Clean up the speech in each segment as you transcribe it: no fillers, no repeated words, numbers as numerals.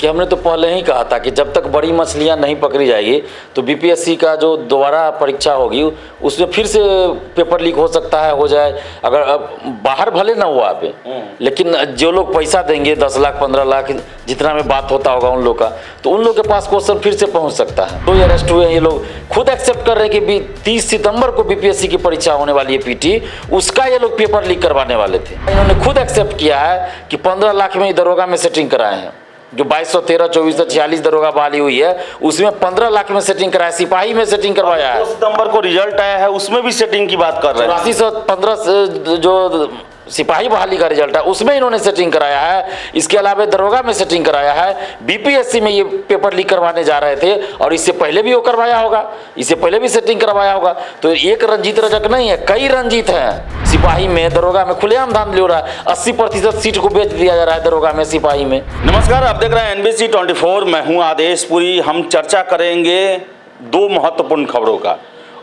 देखिए, हमने तो पहले ही कहा था कि जब तक बड़ी मछलियां नहीं पकड़ी जाएगी तो बीपीएससी का जो दोबारा परीक्षा होगी उसमें फिर से पेपर लीक हो सकता है, हो जाए। अगर अब बाहर भले ना हुआ पे, लेकिन जो लोग पैसा देंगे 10 लाख 15 लाख जितना में बात होता होगा उन लोग का, तो उन लोग के पास क्वेश्चन फिर से पहुंच सकता है। तो ये अरेस्ट हुए हैं, ये लोग खुद एक्सेप्ट कर रहे हैं कि 30 सितंबर को बीपीएससी की परीक्षा होने वाली है पीटी, उसका ये लोग पेपर लीक करवाने वाले थे। इन्होंने खुद एक्सेप्ट किया है कि 15 लाख में दरोगा में सेटिंग कराए हैं। जो 2213, 2446 दरोगा बहाली हुई है उसमें 15 लाख में सेटिंग कराया, सिपाही में सेटिंग करवाया है। 2 सितंबर को रिजल्ट आया है, उसमें भी सेटिंग की बात कर रहे हैं। 8415 जो सिपाही बहाली का रिजल्ट है उसमें इन्होंने सेटिंग कराया है। इसके अलावा दरोगा में सेटिंग कराया है। बीपीएससी में ये पेपर लीक करवाने जा रहे थे और इससे पहले भी वो करवाया होगा, इससे पहले भी सेटिंग करवाया होगा। तो एक रंजीत रजक नहीं है, कई रंजीत हैं। सिपाही में, दरोगा में खुलेआम धांधली हो रहा है। 80% सीट को बेच दिया जा रहा है दरोगा में, सिपाही में। नमस्कार, आप देख रहे हैं NBC 24। मैं हूं आदेश पुरी। हम चर्चा करेंगे 2 महत्वपूर्ण खबरों का,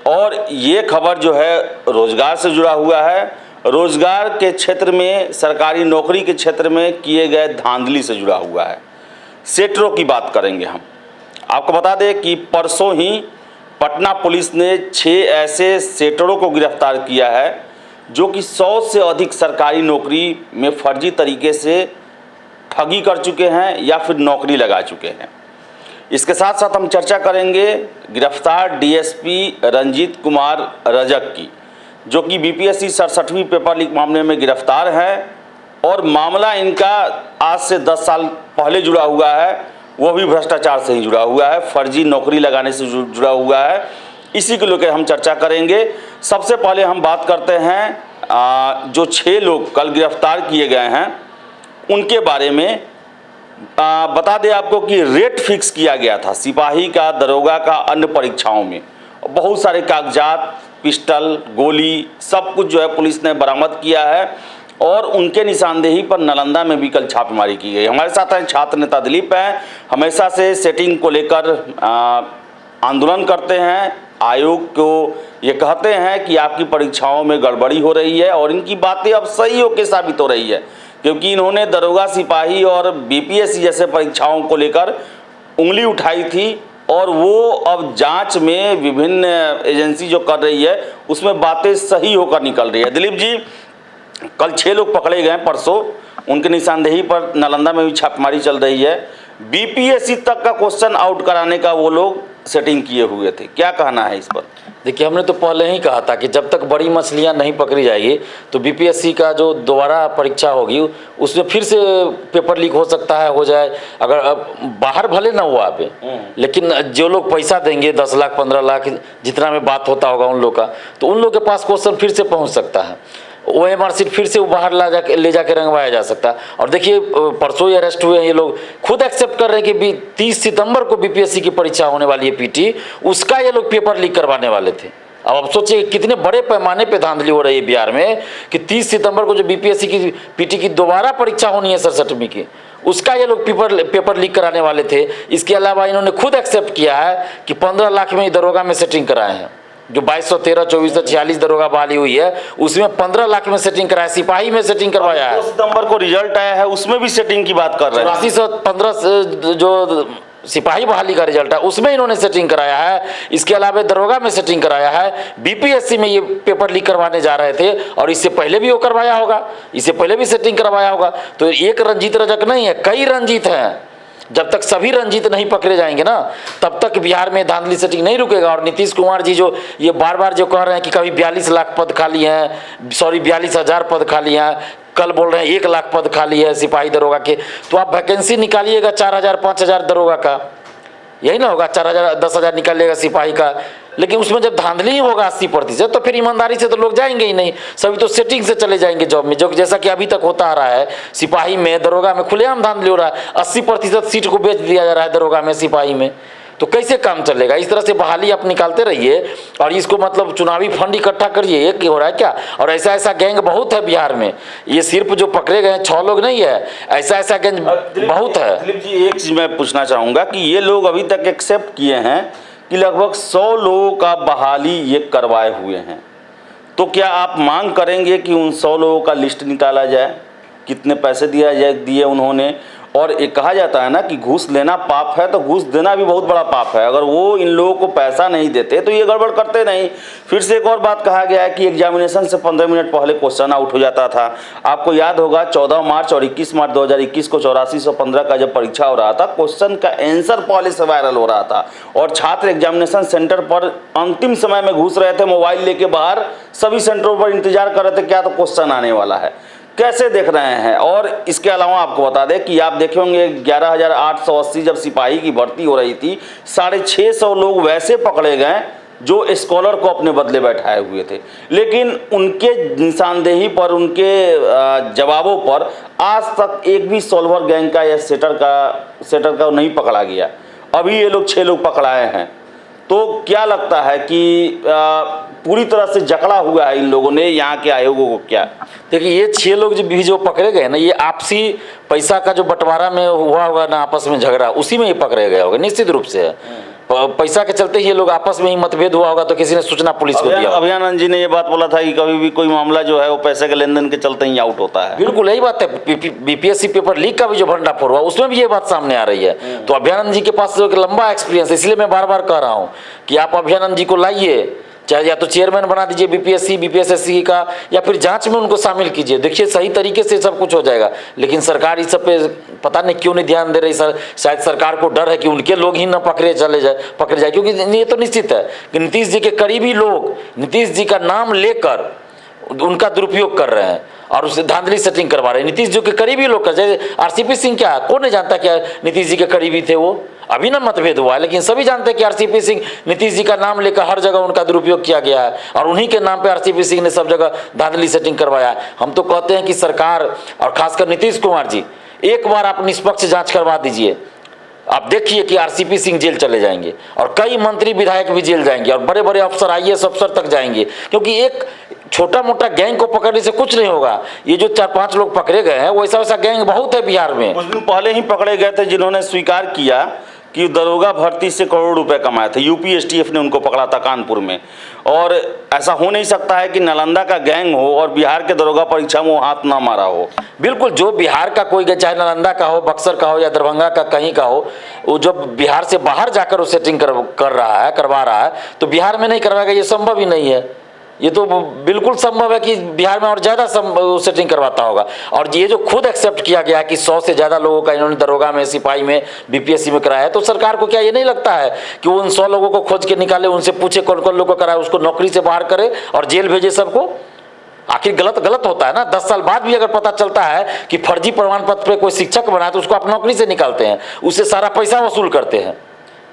और ये खबर जो है रोजगार से जुड़ा हुआ है। रोजगार के क्षेत्र में, सरकारी नौकरी के क्षेत्र में किए गए धांधली से जुड़ा हुआ है। सेटरों की बात करेंगे हम। आपको बता दें कि परसों ही पटना पुलिस ने 6 ऐसे सेटरों को गिरफ्तार किया है जो कि 100 से अधिक सरकारी नौकरी में फर्जी तरीके से ठगी कर चुके हैं या फिर नौकरी लगा चुके हैं। इसके साथ साथ हम चर्चा करेंगे गिरफ्तार डीएसपी रंजीत कुमार रजक की, जो कि बीपीएससी 67वीं पेपर लीक मामले में गिरफ्तार है, और मामला इनका आज से 10 साल पहले जुड़ा हुआ है, वो भी भ्रष्टाचार से ही जुड़ा हुआ है, फर्जी नौकरी लगाने से जुड़ा हुआ है। इसी को लेकर हम चर्चा करेंगे। सबसे पहले हम बात करते हैं जो 6 लोग कल गिरफ्तार किए गए हैं उनके बारे में। बता दें आपको कि रेट फिक्स किया गया था सिपाही का, दरोगा का, अन्य परीक्षाओं में। बहुत सारे कागजात, पिस्टल, गोली, सब कुछ जो है पुलिस ने बरामद किया है, और उनके निशानदेही पर नालंदा में भी कल छापेमारी की गई। हमारे साथ हैं छात्र नेता दिलीप हैं, हमेशा से सेटिंग को लेकर आंदोलन करते हैं। आयोग को ये कहते हैं कि आपकी परीक्षाओं में गड़बड़ी हो रही है, और इनकी बातें अब सही होकर साबित हो रही है, क्योंकि इन्होंने दरोगा, सिपाही और बीपीएससी जैसे परीक्षाओं को लेकर उंगली उठाई थी, और वो अब जांच में विभिन्न एजेंसी जो कर रही है उसमें बातें सही होकर निकल रही है। दिलीप जी, कल 6 लोग पकड़े गए परसों, उनके निशानदेही पर नालंदा में भी छापेमारी चल रही है। बीपीएससी तक का क्वेश्चन आउट कराने का वो लोग सेटिंग किए हुए थे। क्या कहना है इस पर? देखिए, हमने तो पहले ही कहा था कि जब तक बड़ी मछलियां नहीं पकड़ी जाएगी तो बीपीएससी का जो दोबारा परीक्षा होगी उसमें फिर से पेपर लीक हो सकता है, हो जाए। अगर अब बाहर भले ना हुआ पे, लेकिन जो लोग पैसा देंगे 10 लाख 15 लाख जितना में बात होता होगा उन लोग का, तो उन लोग के पास क्वेश्चन फिर से पहुंच सकता है। OMR सीट फिर से बाहर ले जाके रंगवाया जा सकता है। और देखिए, परसों ही अरेस्ट हुए हैं, ये लोग खुद एक्सेप्ट कर रहे हैं कि 30 सितंबर को बीपीएससी की परीक्षा होने वाली है पीटी, उसका ये लोग पेपर लीक करवाने वाले थे। अब आप सोचिए कितने बड़े पैमाने पे धांधली हो रही है बिहार में कि 30 सितंबर को जो बीपीएससी की पीटी की दोबारा परीक्षा होनी है 67वीं की, उसका ये लोग पेपर लीक कराने वाले थे। इसके अलावा इन्होंने खुद एक्सेप्ट किया है कि 15 लाख में दरोगा में सेटिंग कराए हैं। जो 2213, 2446 दरोगा बहाली हुई है उसमें 15 लाख में सेटिंग कराया, सिपाही में सेटिंग करवाया है। 2 सितंबर को रिजल्ट आया है, उसमें भी सेटिंग की बात कर रहे हैं। 8415 जो सिपाही बहाली का रिजल्ट है उसमें इन्होंने सेटिंग कराया है। इसके अलावा दरोगा में सेटिंग कराया है। बीपीएससी में ये पेपर लीक करवाने जा रहे थे, और इससे पहले भी वो करवाया होगा, इससे पहले भी सेटिंग करवाया होगा। तो एक रंजीत रजक नहीं है, कई रंजीत हैं। जब तक सभी रंजीत नहीं पकड़े जाएंगे ना, तब तक बिहार में धांधली सेटिंग नहीं रुकेगा। और नीतीश कुमार जी जो ये बार बार जो कह रहे हैं कि कभी 42 लाख पद खाली हैं, 42,000 पद खाली हैं, कल बोल रहे हैं 1 लाख पद खाली है सिपाही दरोगा के, तो आप वैकेंसी निकालिएगा 4,000 5,000 दरोगा का, यही ना होगा। 4,000 10,000 निकालिएगा सिपाही का, लेकिन उसमें जब धांधली होगा 80%, तो फिर ईमानदारी से तो लोग जाएंगे ही नहीं, सभी तो सेटिंग से चले जाएंगे जॉब में, जो जैसा कि अभी तक होता आ रहा है। सिपाही में, दरोगा में खुलेआम धांधली हो रहा है। 80% सीट को बेच दिया जा रहा है दरोगा में, सिपाही में। तो कैसे काम चलेगा? इस तरह से बहाली आप निकालते रहिए और इसको मतलब चुनावी फंड इकट्ठा करिए, ये हो रहा है क्या? और ऐसा ऐसा गैंग बहुत है बिहार में, ये सिर्फ जो पकड़े गए 6 लोग नहीं है, ऐसा ऐसा गैंग बहुत है। दिलीप जी, एक चीज मैं पूछना चाहूँगा कि ये लोग अभी तक एक्सेप्ट किए हैं कि लगभग 100 लोगों का बहाली ये करवाए हुए हैं, तो क्या आप मांग करेंगे कि उन 100 लोगों का लिस्ट निकाला जाए, कितने पैसे दिए उन्होंने, और एक कहा जाता है ना कि घूस लेना पाप है, तो घूस देना भी बहुत बड़ा पाप है। अगर वो इन लोगों को पैसा नहीं देते तो ये गड़बड़ करते नहीं। फिर से एक और बात कहा गया है कि एग्जामिनेशन से 15 मिनट पहले क्वेश्चन आउट हो जाता था। आपको याद होगा 14 मार्च और 21 मार्च 2021 को 8415 का जब परीक्षा हो रहा था, क्वेश्चन का आंसर पहले से वायरल हो रहा था और छात्र एग्जामिनेशन सेंटर पर अंतिम समय में घुस रहे थे, मोबाइल लेके बाहर सभी सेंटरों पर इंतजार कर रहे थे क्या तो क्वेश्चन आने वाला है। कैसे देख रहे हैं। और इसके अलावा आपको बता दें कि आप देखे होंगे 11,880 जब सिपाही की भर्ती हो रही थी, 650 लोग वैसे पकड़े गए जो स्कॉलर को अपने बदले बैठाए हुए थे, लेकिन उनके निशानदेही पर, उनके जवाबों पर आज तक एक भी सॉल्वर गैंग का या सेटर का नहीं पकड़ा गया। अभी ये लोग 6 लोग पकड़ाए हैं। तो क्या लगता है कि पूरी तरह से जकड़ा हुआ है इन लोगों ने यहाँ के आयोगों को क्या? देखिए ये 6 लोग जो पकड़े गए ना, ये आपसी पैसा का जो बंटवारा में हुआ होगा ना, आपस में झगड़ा, उसी में ही पकड़े गए होंगे निश्चित रूप से। पैसा के चलते ये लोग आपस में ही मतभेद हुआ होगा तो किसी ने सूचना पुलिस को दिया। अभियानंद जी ने ये बात बोला था कि कभी भी कोई मामला जो है वो पैसे के लेन देन के चलते ही आउट होता है। बिल्कुल यही बात है। बीपीएससी पेपर लीक का भी जो भंडाफोड़ हुआ उसमें भी ये बात सामने आ रही है। तो अभियानंद जी के पास जो एक लंबा एक्सपीरियंस है, इसलिए मैं बार बार कह रहा हूँ कि आप अभियानंद जी को लाइए, चाहे या तो चेयरमैन बना दीजिए बीपीएससी का, या फिर जांच में उनको शामिल कीजिए। देखिए सही तरीके से सब कुछ हो जाएगा। लेकिन सरकार इस सब पे पता नहीं क्यों नहीं ध्यान दे रही सर। शायद सरकार को डर है कि उनके लोग ही न पकड़े जाए, क्योंकि ये तो निश्चित है कि नीतीश जी के करीबी लोग नीतीश जी का नाम लेकर उनका दुरुपयोग कर रहे हैं और उससे धांधली सेटिंग करवा रहे हैं। नीतीश जी के करीबी लोग कर, जैसे आरसीपी सिंह, क्या कौन नहीं जानता क्या नीतीश जी के करीबी थे वो? अभी ना मतभेद हुआ है, लेकिन सभी जानते हैं कि आरसीपी सिंह, नीतीश जी का नाम लेकर हर जगह उनका दुरुपयोग किया गया है और उन्हीं के नाम पे आरसीपी सिंह ने सब जगह धांधली सेटिंग करवाया है। हम तो कहते हैं कि सरकार और खासकर नीतीश कुमार जी, एक बार आप निष्पक्ष जांच करवा दीजिए। आप देखिए कि आरसीपी सिंह जेल चले जाएंगे और कई मंत्री विधायक भी जेल जाएंगे और बड़े बड़े अफसर, आईएएस अफसर तक जाएंगे, क्योंकि एक छोटा मोटा गैंग को पकड़ने से कुछ नहीं होगा। ये जो 4-5 लोग पकड़े गए हैं, वैसा गैंग बहुत है बिहार में। कुछ दिन पहले ही पकड़े गए थे जिन्होंने स्वीकार किया कि दरोगा भर्ती से करोड़ रुपए कमाए थे। यूपी एसटीएफ ने उनको पकड़ा था कानपुर में। और ऐसा हो नहीं सकता है कि नालंदा का गैंग हो और बिहार के दरोगा परीक्षा में वो हाथ ना मारा हो। बिल्कुल, जो बिहार का कोई, चाहे नालंदा का हो, बक्सर का हो या दरभंगा का कहीं का हो, वो जब बिहार से बाहर जाकर वो सेटिंग करवा रहा है तो बिहार में नहीं करवाएगा, ये संभव ही नहीं है। ये तो बिल्कुल संभव है कि बिहार में और ज़्यादा सेटिंग करवाता होगा। और ये जो खुद एक्सेप्ट किया गया कि 100 से ज़्यादा लोगों का इन्होंने दरोगा में, सिपाही में, बीपीएससी में कराया है, तो सरकार को क्या ये नहीं लगता है कि वो उन 100 लोगों को खोज के निकाले, उनसे पूछे कौन कौन लोगों को कराए, उसको नौकरी से बाहर करे और जेल भेजे सबको? आखिर गलत होता है ना। 10 साल बाद भी अगर पता चलता है कि फर्जी प्रमाण पत्र पे कोई शिक्षक बना है तो उसको आप नौकरी से निकालते हैं, उससे सारा पैसा वसूल करते हैं।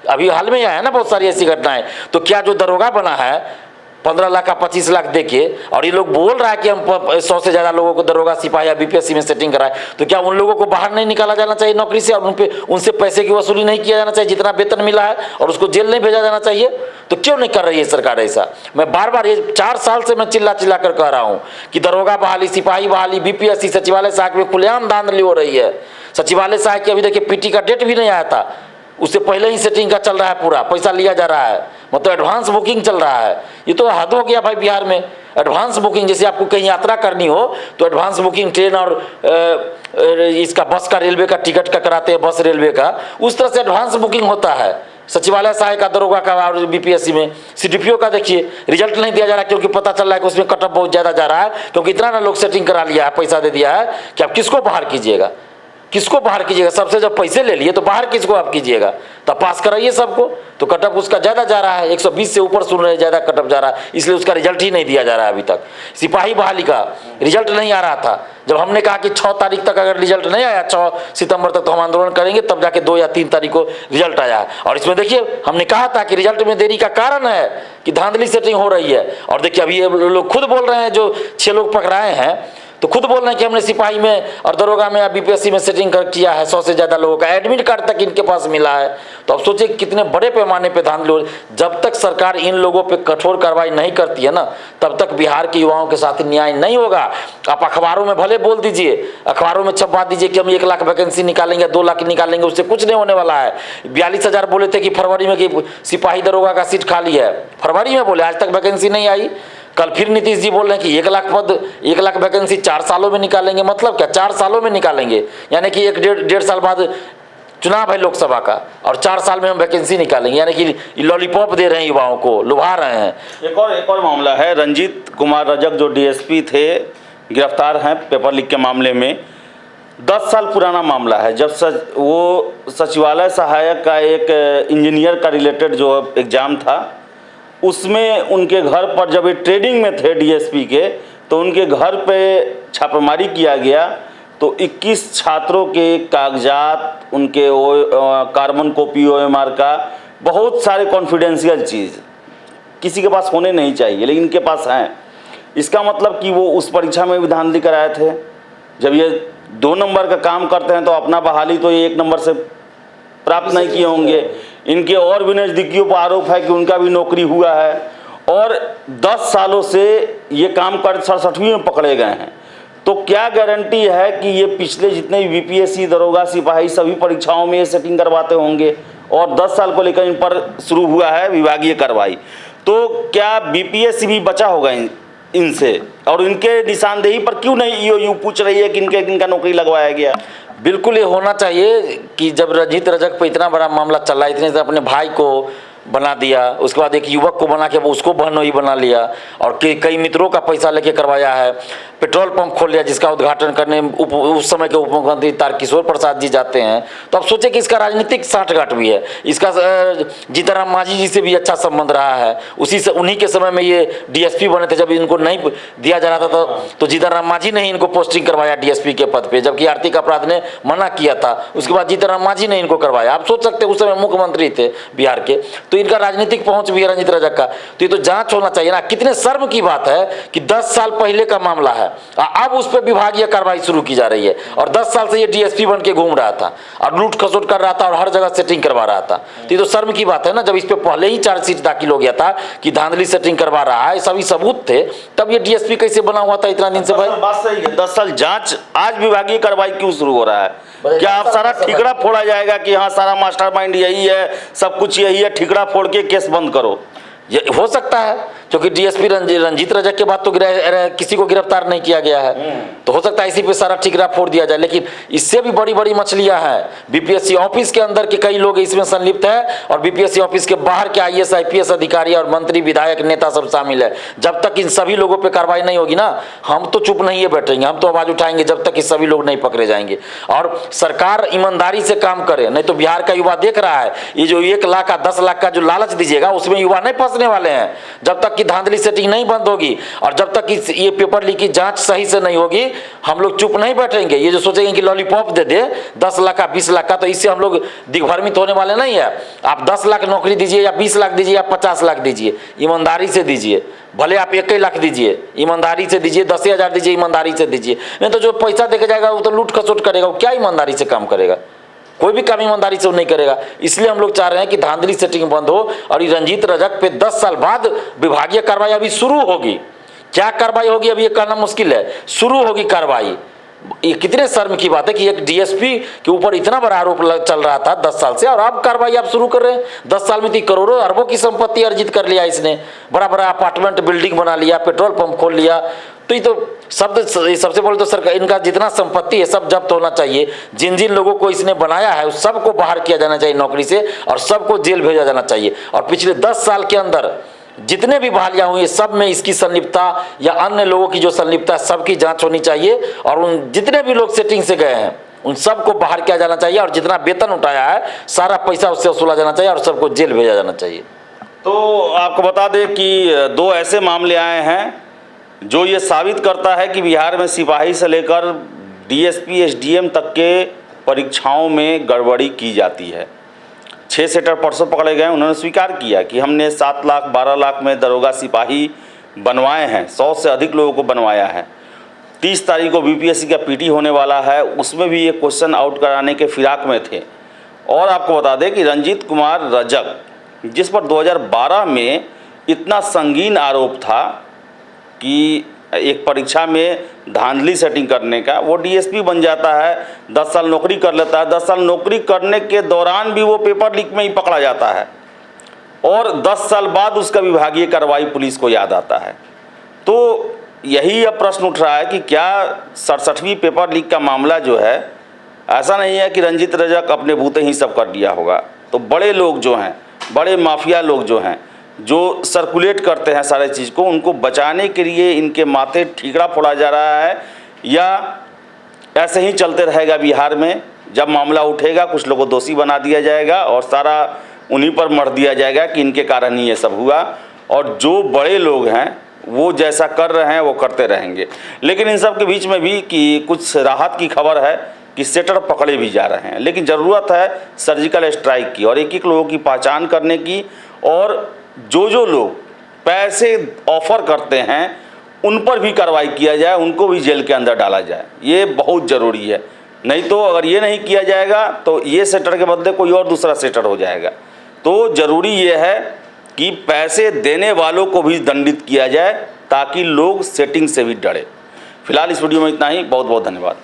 अभी हाल में आया है ना बहुत सारी ऐसी घटनाएं। तो क्या जो दरोगा बना है 15 लाख का 25 लाख देके, और ये लोग बोल रहा है कि हम 100 से ज़्यादा लोगों को दरोगा, सिपाही या बीपीएससी में सेटिंग कराए, तो क्या उन लोगों को बाहर नहीं निकाला जाना चाहिए नौकरी से और उनसे पैसे की वसूली नहीं किया जाना चाहिए जितना वेतन मिला है, और उसको जेल नहीं भेजा जाना चाहिए? तो क्यों नहीं कर रही है सरकार ऐसा? मैं बार बार, ये 4 साल से मैं चिल्ला कर कह रहा हूँ कि दरोगा बहाली, सिपाही बहाली, बीपीएससी, सचिवालय सहायक में खुलेआम धांधली हो रही है। सचिवालय सहायक की अभी देखिए पीटी का डेट भी नहीं आया था, उससे पहले ही सेटिंग का चल रहा है, पूरा पैसा लिया जा रहा है, मतलब एडवांस बुकिंग चल रहा है। ये तो हद हो गया भाई बिहार में। एडवांस बुकिंग, जैसे आपको कहीं यात्रा करनी हो तो एडवांस बुकिंग ट्रेन और इसका बस का, रेलवे का टिकट का कराते हैं, बस रेलवे का, उस तरह से एडवांस बुकिंग होता है सचिवालय सहायक का, दरोगा का और बीपीएससी में। सीडीपीओ का देखिए रिजल्ट नहीं दिया जा रहा क्योंकि पता चल रहा है कि उसमें कटअप बहुत ज़्यादा जा रहा है, क्योंकि इतना ना लोग सेटिंग करा लिया है, पैसा दे दिया है कि आप किसको बाहर कीजिएगा, किसको बाहर कीजिएगा? सबसे जब पैसे ले लिए तो बाहर किसको आप कीजिएगा? तब पास कराइए सबको। तो कटअप उसका ज़्यादा जा रहा है, 120 से ऊपर सुन रहे हैं, ज़्यादा कटअप जा रहा है, इसलिए उसका रिजल्ट ही नहीं दिया जा रहा है अभी तक। सिपाही बहाली का रिजल्ट नहीं आ रहा था, जब हमने कहा कि 6 तारीख तक अगर रिजल्ट नहीं आया, 6 सितंबर तक तो हम आंदोलन करेंगे, तब जाके 2 या 3 तारीख को रिजल्ट आया है। और इसमें देखिए हमने कहा था कि रिजल्ट में देरी का कारण है कि धांधली सेटिंग हो रही है। और देखिए अभी ये लोग खुद बोल रहे हैं, जो 6 लोग पकड़ाए हैं तो खुद बोल रहे हैं कि हमने सिपाही में और दरोगा में या बीपीएससी में सेटिंग किया है। 100 से ज़्यादा लोगों का एडमिट कार्ड तक इनके पास मिला है। तो अब सोचिए कितने बड़े पैमाने पे धांधली हो। जब तक सरकार इन लोगों पे कठोर कार्रवाई नहीं करती है ना, तब तक बिहार के युवाओं के साथ न्याय नहीं होगा। आप अखबारों में भले बोल दीजिए, अखबारों में छपवा दीजिए कि हम 1 लाख वैकेंसी निकालेंगे, 2 लाख निकालेंगे, उससे कुछ नहीं होने वाला है। 42,000 बोले थे कि फरवरी में कि सिपाही दरोगा का सीट खाली है, फरवरी में बोले, आज तक वैकेंसी नहीं आई। कल फिर नीतीश जी बोल रहे हैं कि 1 लाख पद 1 लाख वैकेंसी 4 सालों में निकालेंगे। मतलब क्या 4 सालों में निकालेंगे? यानी कि 1 डेढ़ साल बाद चुनाव है लोकसभा का और 4 साल में हम वैकेंसी निकालेंगे, यानी कि लॉलीपॉप दे रहे हैं युवाओं को, लुभा रहे हैं। एक और मामला है, रंजीत कुमार रजक जो डीएसपी थे गिरफ्तार हैं पेपर लीक के मामले में। 10 साल पुराना मामला है, जब वो सचिवालय सहायक का एक इंजीनियर का रिलेटेड जो एग्ज़ाम था, उसमें उनके घर पर जब ये ट्रेनिंग में थे डीएसपी के, तो उनके घर पे छापेमारी किया गया तो 21 छात्रों के कागजात, उनके कार्बन कॉपी OMR का, बहुत सारे कॉन्फिडेंशियल चीज़ किसी के पास होने नहीं चाहिए लेकिन इनके पास हैं। इसका मतलब कि वो उस परीक्षा में भी धांधली कराए थे। जब ये 2 नंबर का काम करते हैं तो अपना बहाली तो ये 1 नंबर से प्राप्त नहीं किए होंगे। इनके और भी नज़दीकियों पर आरोप है कि उनका भी नौकरी हुआ है और 10 सालों से ये काम कर 67वीं में पकड़े गए हैं। तो क्या गारंटी है कि ये पिछले जितने भी बीपीएससी, दरोगा, सिपाही सभी परीक्षाओं में ये सेटिंग करवाते होंगे? और 10 साल को लेकर इन पर शुरू हुआ है विभागीय कार्रवाई। तो क्या बीपीएससी भी बचा होगा इनसे? और इनके निशानदेही पर क्यों नहीं ईओयू पूछ रही है कि इनका नौकरी लगवाया गया? बिल्कुल ये होना चाहिए कि जब रंजीत रजक पे इतना बड़ा मामला चल रहा है, इतने से अपने भाई को बना दिया, उसके बाद एक युवक को बना के उसको बहनोई बना लिया और कई मित्रों का पैसा लेके करवाया है। पेट्रोल पंप खोल लिया जिसका उद्घाटन करने उस समय के उप मुख्यमंत्री तारकिशोर प्रसाद जी जाते हैं। तो अब सोचे कि इसका राजनीतिक साठगांठ भी है, इसका जीतनराम मांझी जी से भी अच्छा संबंध रहा है। उसी से उन्हीं के समय में ये डीएसपी बने थे, जब इनको नहीं दिया जा रहा था तो जीतनराम मांझी ने इनको पोस्टिंग करवाया डीएसपी के पद पर, जबकि आर्थिक अपराध ने मना किया था। उसके बाद जीतनराम मांझी ने इनको करवाया। आप सोच सकते उस समय मुख्यमंत्री थे बिहार के, तो इनका राजनीतिक पहुंच भी है रंजीत रजक का। तो ये तो जांच होना चाहिए ना। कितने शर्म की बात है कि 10 साल पहले का मामला है, अब उस पर विभागीय कार्रवाई शुरू की जा रही है और 10 साल से ये डीएसपी बन के घूम रहा था और लूट खसोट कर रहा था और हर जगह सेटिंग करवा रहा था। तो ये तो शर्म की बात है ना। जब इस पे पहले ही चार्जशीट दाखिल हो गया था कि धांधली सेटिंग करवा रहा है, सभी सबूत थे, तब ये डीएसपी कैसे बना हुआ था इतना दिन से? भाई बात सही है, 10 साल जांच, आज विभागीय कार्रवाई क्यों शुरू हो रहा है? क्या आप सारा ठिकरा फोड़ा जाएगा कि हाँ सारा मास्टरमाइंड यही है, सब कुछ यही है, ठिकरा फोड़ के केस बंद करो? ये हो सकता है, क्योंकि डीएसपी रंजीत रजक के बाद तो किसी को गिरफ्तार नहीं किया गया है, तो हो सकता है इसी पे सारा ठिकरा फोड़ दिया जाए। लेकिन इससे भी बड़ी बड़ी मछलियां हैं। बीपीएससी ऑफिस के अंदर के कई लोग इसमें संलिप्त हैं और बीपीएससी ऑफिस के बाहर के आईएएस आईपीएस अधिकारी और मंत्री, विधायक, नेता सब शामिल है। जब तक इन सभी लोगों पर कार्रवाई नहीं होगी ना, हम तो चुप नहीं है बैठेंगे, हम तो आवाज उठाएंगे जब तक ये सभी लोग नहीं पकड़े जाएंगे। और सरकार ईमानदारी से काम करे, नहीं तो बिहार का युवा देख रहा है, ये जो 1 लाख का 10 लाख का जो लालच दीजिएगा उसमें युवा नहीं फंसने वाले हैं। जब तक कि धांधली सेटिंग नहीं बंद होगी और जब तक ये पेपर लीक की जांच सही से नहीं होगी, हम लोग चुप नहीं बैठेंगे। ये जो सोचेंगे कि लॉलीपॉप दे दे 10 लाख का 20 लाख का, तो इससे हम लोग दिग्भ्रमित होने वाले नहीं है। आप 10 लाख नौकरी दीजिए या 20 लाख दीजिए या 50 लाख दीजिए, ईमानदारी से दीजिए। भले आप 1 लाख दीजिए, ईमानदारी से दीजिए, 10,000 दीजिए, ईमानदारी से दीजिए। नहीं तो जो पैसा देके जाएगा वो तो लूट खसोट करेगा, वो क्या ईमानदारी से काम करेगा? कोई भी काम ईमानदारी से नहीं करेगा। इसलिए हम लोग चाह रहे हैं कि धांधली सेटिंग बंद हो और ये रंजीत रजक पे 10 साल बाद विभागीय कार्रवाई अभी शुरू होगी। क्या कार्रवाई होगी अभी ये कहना मुश्किल है, शुरू होगी कार्रवाई। ये कितने शर्म की बात है कि एक डीएसपी के ऊपर इतना बड़ा आरोप चल रहा था 10 साल से और अब कार्रवाई आप शुरू कर रहे हैं। 10 साल में तो करोड़ों अरबों की संपत्ति अर्जित कर लिया इसने, बड़ा बड़ा अपार्टमेंट बिल्डिंग बना लिया, पेट्रोल पंप खोल लिया। तो ये तो सबसे पहले तो सरकार, इनका जितना संपत्ति है सब जब्त होना चाहिए। जिन जिन लोगों को इसने बनाया है उस सबको बाहर किया जाना चाहिए नौकरी से और सबको जेल भेजा जाना चाहिए। और पिछले 10 साल के अंदर जितने भी बहालियां हुई सब में इसकी संलिप्तता या अन्य लोगों की जो संलिप्तता है सबकी जांच होनी चाहिए और उन जितने भी लोग सेटिंग से गए हैं उन सबको बाहर किया जाना चाहिए और जितना वेतन उठाया है सारा पैसा उससे वसूला जाना चाहिए और सबको जेल भेजा जाना चाहिए। तो आपको बता दें कि 2 ऐसे मामले आए हैं जो ये साबित करता है कि बिहार में सिपाही से लेकर डीएसपी एसडीएम तक के परीक्षाओं में गड़बड़ी की जाती है। 6 सेटर परसों पकड़े गए, उन्होंने स्वीकार किया कि हमने 7 लाख 12 लाख में दरोगा सिपाही बनवाए हैं, 100 से अधिक लोगों को बनवाया है। 30 तारीख को बीपीएससी का पीटी होने वाला है, उसमें भी ये क्वेश्चन आउट कराने के फिराक में थे। और आपको बता दें कि रंजीत कुमार रजक, जिस पर 2012 में इतना संगीन आरोप था कि एक परीक्षा में धांधली सेटिंग करने का, वो डीएसपी बन जाता है, 10 साल नौकरी कर लेता है। 10 साल नौकरी करने के दौरान भी वो पेपर लीक में ही पकड़ा जाता है और 10 साल बाद उसका विभागीय कार्रवाई पुलिस को याद आता है। तो यही अब प्रश्न उठ रहा है कि क्या 67वीं पेपर लीक का मामला जो है, ऐसा नहीं है कि रंजीत रजक अपने बूते ही सब कर दिया होगा। तो बड़े लोग जो हैं, बड़े माफिया लोग जो हैं, जो सर्कुलेट करते हैं सारे चीज़ को, उनको बचाने के लिए इनके माथे ठीकरा फोड़ा जा रहा है, या ऐसे ही चलते रहेगा बिहार में? जब मामला उठेगा कुछ लोगों को दोषी बना दिया जाएगा और सारा उन्हीं पर मर दिया जाएगा कि इनके कारण ही ये सब हुआ, और जो बड़े लोग हैं वो जैसा कर रहे हैं वो करते रहेंगे। लेकिन इन सब के बीच में भी कि कुछ राहत की खबर है कि सेटर पकड़े भी जा रहे हैं, लेकिन ज़रूरत है सर्जिकल स्ट्राइक की और एक एक लोगों की पहचान करने की, और जो लोग पैसे ऑफर करते हैं उन पर भी कार्रवाई किया जाए, उनको भी जेल के अंदर डाला जाए। ये बहुत ज़रूरी है, नहीं तो अगर ये नहीं किया जाएगा तो ये सेटर के बदले कोई और दूसरा सेटर हो जाएगा। तो ज़रूरी ये है कि पैसे देने वालों को भी दंडित किया जाए ताकि लोग सेटिंग से भी डरे। फिलहाल इस वीडियो में इतना ही। बहुत बहुत धन्यवाद।